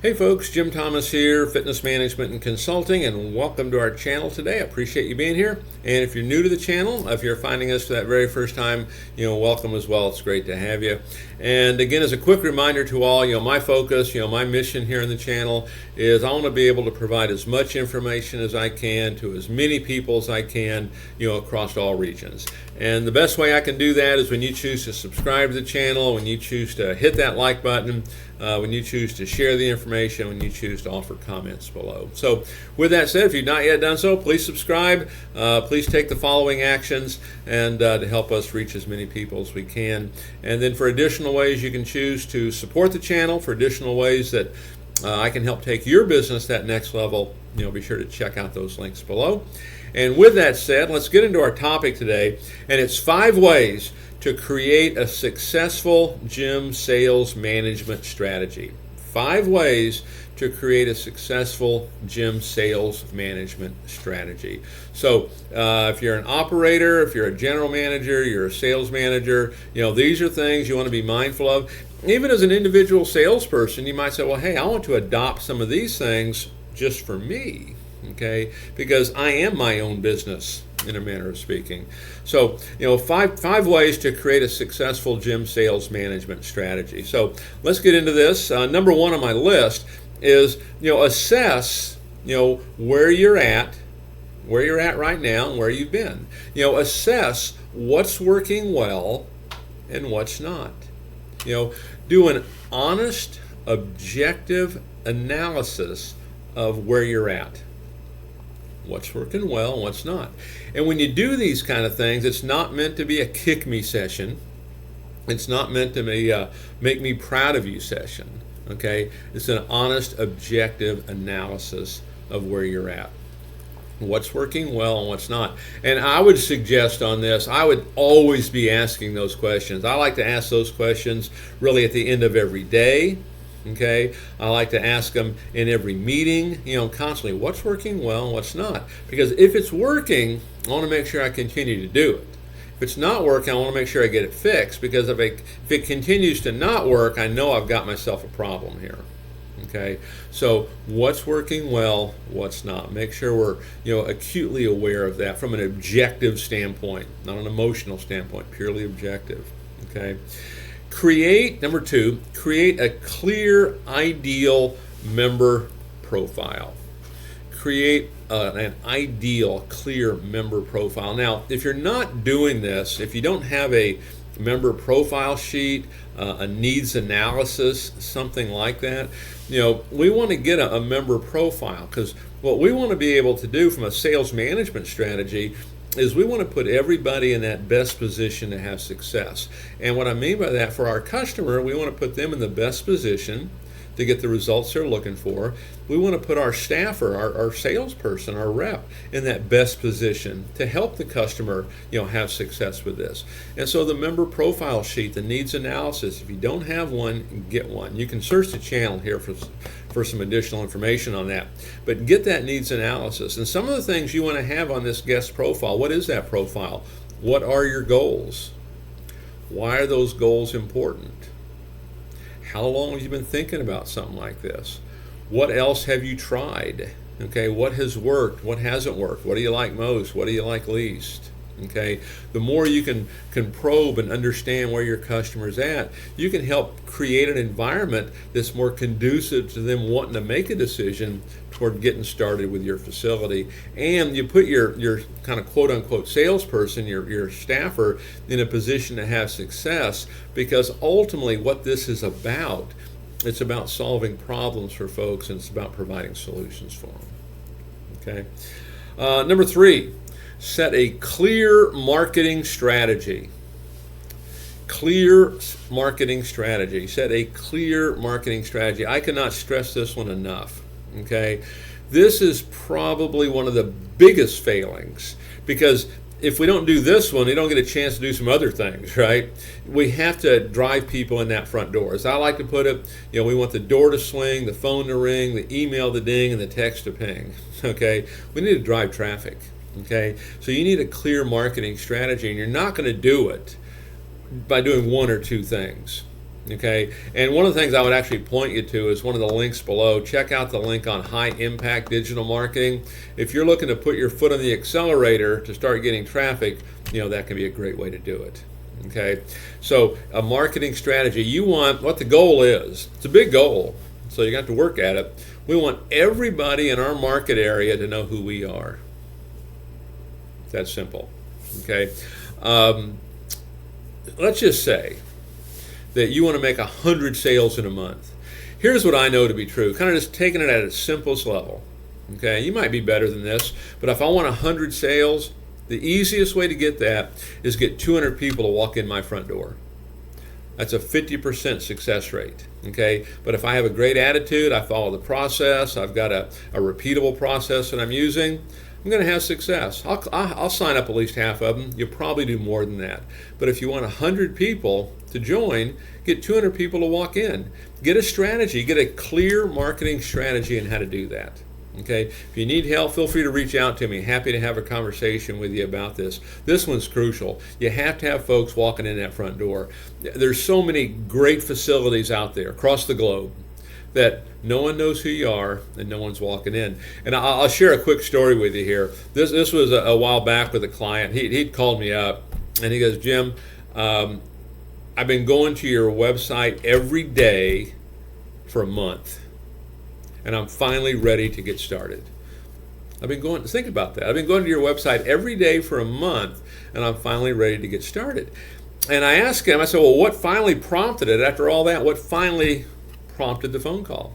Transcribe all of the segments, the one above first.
Hey folks, Jim Thomas here, Fitness Management and Consulting, and welcome to our channel today. I appreciate you being here. And if you're new to the channel, if you're finding us for that very first time, welcome as well. It's great to have you. And again, as a quick reminder to all, my focus, my mission here in the channel is I want to be able to provide as much information as I can to as many people as I can, across all regions. And the best way I can do that is when you choose to subscribe to the channel, when you choose to hit that like button, when you choose to share the information, when you choose to offer comments below. So with that said, if you've not yet done so, please subscribe. Please take the following actions and to help us reach as many people as we can. And then for additional ways you can choose to support the channel, for additional ways that I can help take your business that next level, be sure to check out those links below. And with that said, let's get into our topic today, and it's 5 ways to create a successful gym sales management strategy. 5 ways to create a successful gym sales management strategy. So if you're an operator, if you're a general manager, you're a sales manager, these are things you want to be mindful of. Even as an individual salesperson, you might say, well, hey, I want to adopt some of these things just for me, okay? Because I am my own business, in a manner of speaking. So, 5 ways to create a successful gym sales management strategy. So let's get into this. Number 1 on my list is, assess, where you're at right now and where you've been. Assess what's working well and what's not. Do an honest, objective analysis of where you're at. What's working well and what's not. And when you do these kind of things, it's not meant to be a kick me session. It's not meant to be make me proud of you session. Okay? It's an honest, objective analysis of where you're at. What's working well and what's not. And I would suggest on this, I would always be asking those questions. I like to ask those questions really at the end of every day. Okay, I like to ask them in every meeting, constantly, what's working well and what's not. Because if it's working, I want to make sure I continue to do it. If it's not working, I want to make sure I get it fixed, because if it continues to not work, I know I've got myself a problem here. Okay, so what's working well, what's not. Make sure we're acutely aware of that from an objective standpoint, not an emotional standpoint, purely objective. Okay. Number 2, create a clear, ideal member profile. Create an ideal, clear member profile. Now, if you're not doing this, if you don't have a member profile sheet, a needs analysis, something like that, we want to get a member profile, because what we want to be able to do from a sales management strategy is we want to put everybody in that best position to have success. And what I mean by that, for our customer, we want to put them in the best position to get the results they're looking for. We want to put our staffer, our salesperson, our rep, in that best position to help the customer, have success with this. And so the member profile sheet, the needs analysis, if you don't have one, get one. You can search the channel here for some additional information on that. But get that needs analysis. And some of the things you want to have on this guest profile, what is that profile? What are your goals? Why are those goals important? How long have you been thinking about something like this? What else have you tried? Okay, what has worked? What hasn't worked? What do you like most? What do you like least? Okay, the more you can probe and understand where your customer's at, you can help create an environment that's more conducive to them wanting to make a decision toward getting started with your facility. And you put your kind of quote unquote salesperson, your staffer, in a position to have success, because ultimately what this is about, it's about solving problems for folks, and it's about providing solutions for them. Okay. Number 3. Set a clear marketing strategy. Clear marketing strategy. Set a clear marketing strategy. I cannot stress this one enough. Okay, this is probably one of the biggest failings, because if we don't do this one, we don't get a chance to do some other things, right? We have to drive people in that front door. As I like to put it, we want the door to swing, the phone to ring, the email to ding, and the text to ping. Okay, we need to drive traffic. Okay, so you need a clear marketing strategy, and you're not going to do it by doing one or two things. Okay, and one of the things I would actually point you to is one of the links below. Check out the link on high impact digital marketing. If you're looking to put your foot on the accelerator to start getting traffic, that can be a great way to do it. Okay, so a marketing strategy, you want what the goal is. It's a big goal, so you got to work at it. We want everybody in our market area to know who we are. It's that simple. Okay, let's just say that you want to make 100 sales in a month. Here's what I know to be true, kind of just taking it at its simplest level. Okay, you might be better than this, but if I want 100 sales, the easiest way to get that is get 200 people to walk in my front door. That's a 50% success rate. Okay, but if I have a great attitude, I follow the process, I've got a repeatable process that I'm using, I'm going to have success. I'll sign up at least half of them. You'll probably do more than that. But if you want 100 people to join, get 200 people to walk in. Get a strategy, get a clear marketing strategy on how to do that. Okay, if you need help, feel free to reach out to me. Happy to have a conversation with you about this. This one's crucial. You have to have folks walking in that front door. There's so many great facilities out there across the globe that no one knows who you are and no one's walking in. And I'll share a quick story with you here. This was a while back with a client. He'd called me up and he goes, Jim, I've been going to your website every day for a month and I'm finally ready to get started. Think about that. I've been going to your website every day for a month and I'm finally ready to get started. And I asked him, I said, well, what finally prompted it after all that? What finally prompted the phone call?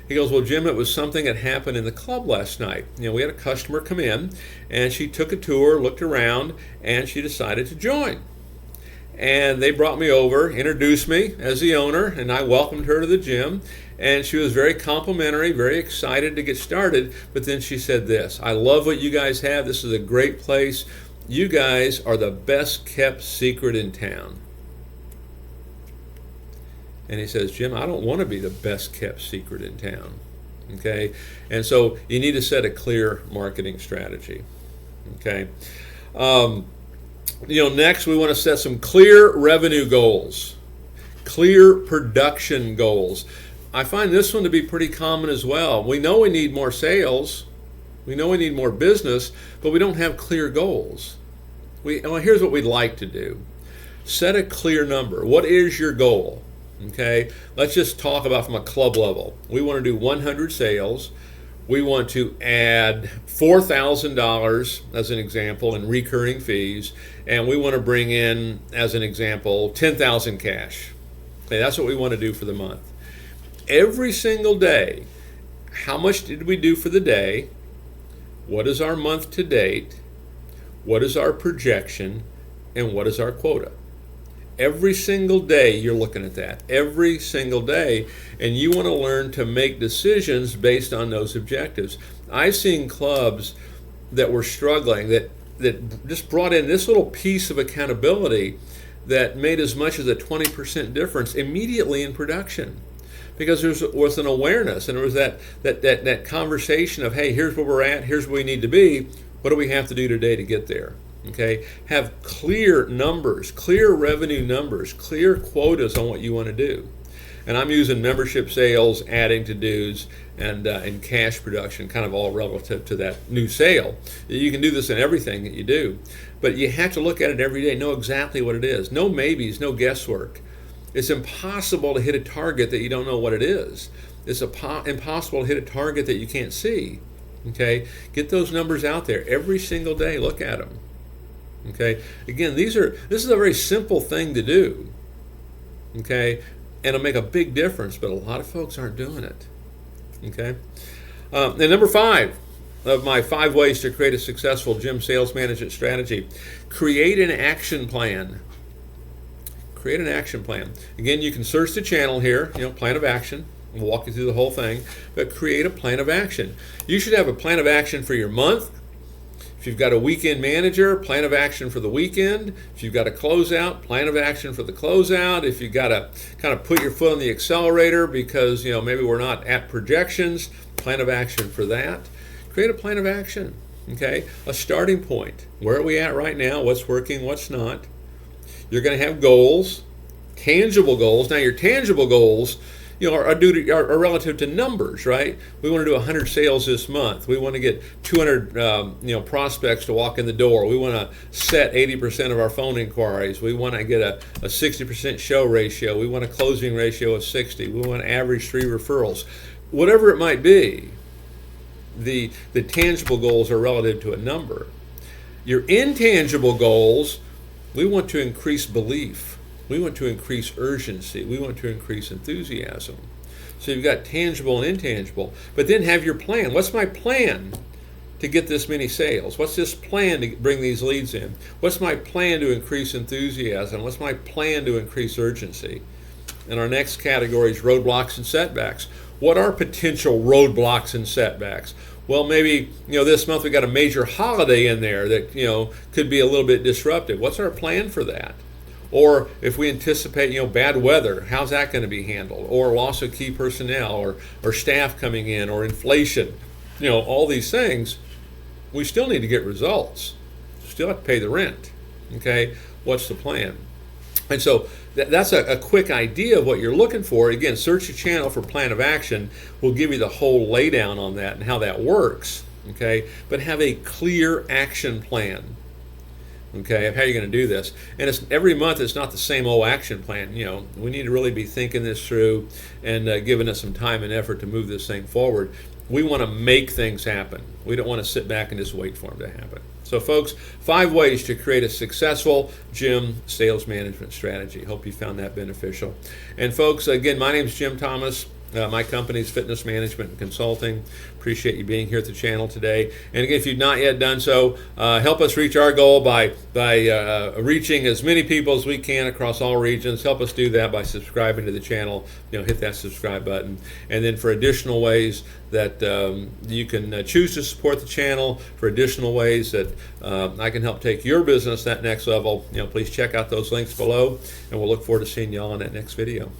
He goes, well, Jim, it was something that happened in the club last night. We had a customer come in and she took a tour, looked around, and she decided to join. And they brought me over, introduced me as the owner, and I welcomed her to the gym. And she was very complimentary, very excited to get started. But then she said this, I love what you guys have. This is a great place. You guys are the best kept secret in town. And he says, Jim, I don't want to be the best kept secret in town. Okay? And so you need to set a clear marketing strategy. Okay? Next we want to set some clear revenue goals, clear production goals. I find this one to be pretty common as well. We know we need more sales, we know we need more business, but we don't have clear goals. Here's what we'd like to do. Set a clear number. What is your goal? Okay, let's just talk about from a club level. We want to do 100 sales. We want to add $4,000 as an example in recurring fees, and we want to bring in, as an example, $10,000 cash. Okay, that's what we want to do for the month. Every single day, how much did we do for the day? What is our month to date? What is our projection? And what is our quota? Every single day you're looking at that, every single day, and you want to learn to make decisions based on those objectives. I've seen clubs that were struggling that just brought in this little piece of accountability that made as much as a 20% difference immediately in production, because there was an awareness and there was that conversation of, hey, here's where we're at, here's where we need to be, what do we have to do today to get there? Okay, have clear numbers, clear revenue numbers, clear quotas on what you want to do. And I'm using membership sales, adding to dues, and cash production, kind of all relative to that new sale. You can do this in everything that you do, but you have to look at it every day, know exactly what it is. No maybes, no guesswork. It's impossible to hit a target that you don't know what it is. It's impossible to hit a target that you can't see. Okay, get those numbers out there every single day. Look at them. Okay, again, this is a very simple thing to do. Okay, and it'll make a big difference, but a lot of folks aren't doing it. Okay, and number 5 of my 5 ways to create a successful gym sales management strategy: create an action plan. Create an action plan. Again, you can search the channel here, plan of action. We'll walk you through the whole thing, but create a plan of action. You should have a plan of action for your month. If you've got a weekend manager, plan of action for the weekend. If you've got a closeout, plan of action for the closeout. If you've got to kind of put your foot on the accelerator because maybe we're not at projections, plan of action for that. Create a plan of action. Okay, a starting point. Where are we at right now? What's working? What's not? You're going to have goals. tangible goals. Now, your tangible goals, are relative to numbers, right? We want to do 100 sales this month. We want to get 200, prospects to walk in the door. We want to set 80% of our phone inquiries. We want to get a 60% show ratio. We want a closing ratio of 60. We want to average 3 referrals. Whatever it might be, the tangible goals are relative to a number. Your intangible goals, we want to increase belief. We want to increase urgency. We want to increase enthusiasm. So you've got tangible and intangible. But then have your plan. What's my plan to get this many sales? What's this plan to bring these leads in? What's my plan to increase enthusiasm? What's my plan to increase urgency? And our next category is roadblocks and setbacks. What are potential roadblocks and setbacks? Well, maybe, this month we got a major holiday in there that, could be a little bit disruptive. What's our plan for that? Or if we anticipate, bad weather, how's that going to be handled? Or loss of key personnel, or staff coming in, or inflation, all these things, we still need to get results. Still have to pay the rent. Okay, what's the plan? And so that's a quick idea of what you're looking for. Again, search the channel for plan of action. We'll give you the whole laydown on that and how that works. Okay, but have a clear action plan. Okay, of how you're going to do this. And every month it's not the same old action plan. We need to really be thinking this through and giving us some time and effort to move this thing forward. We want to make things happen. We don't want to sit back and just wait for them to happen. So folks, 5 ways to create a successful gym sales management strategy. Hope you found that beneficial. And folks, again, my name is Jim Thomas. My company is Fitness Management and Consulting. Appreciate you being here at the channel today. And again, if you've not yet done so, help us reach our goal by reaching as many people as we can across all regions. Help us do that by subscribing to the channel. Hit that subscribe button. And then for additional ways that you can choose to support the channel, for additional ways that I can help take your business that next level, please check out those links below. And we'll look forward to seeing you all in that next video.